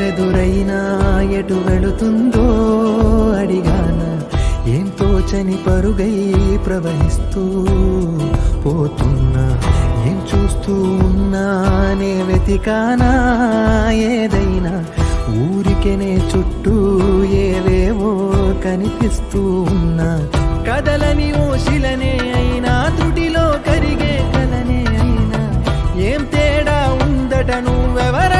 ఎవరెదురైనా ఎటు వెళుతుందో అడిగానా, ఏం తోచని పరుగై ప్రవహిస్తూ పోతున్నా, ఏం చూస్తూ ఉన్నానే వెతికానా ఏదైనా, ఊరికెనే చుట్టూ ఏవేవో కనిపిస్తూ ఉన్నా, కదలని ఓశిలనే అయినా త్రుటిలో కరిగే కలనే అయినా, ఏం తేడా ఉందట నువ్వెవర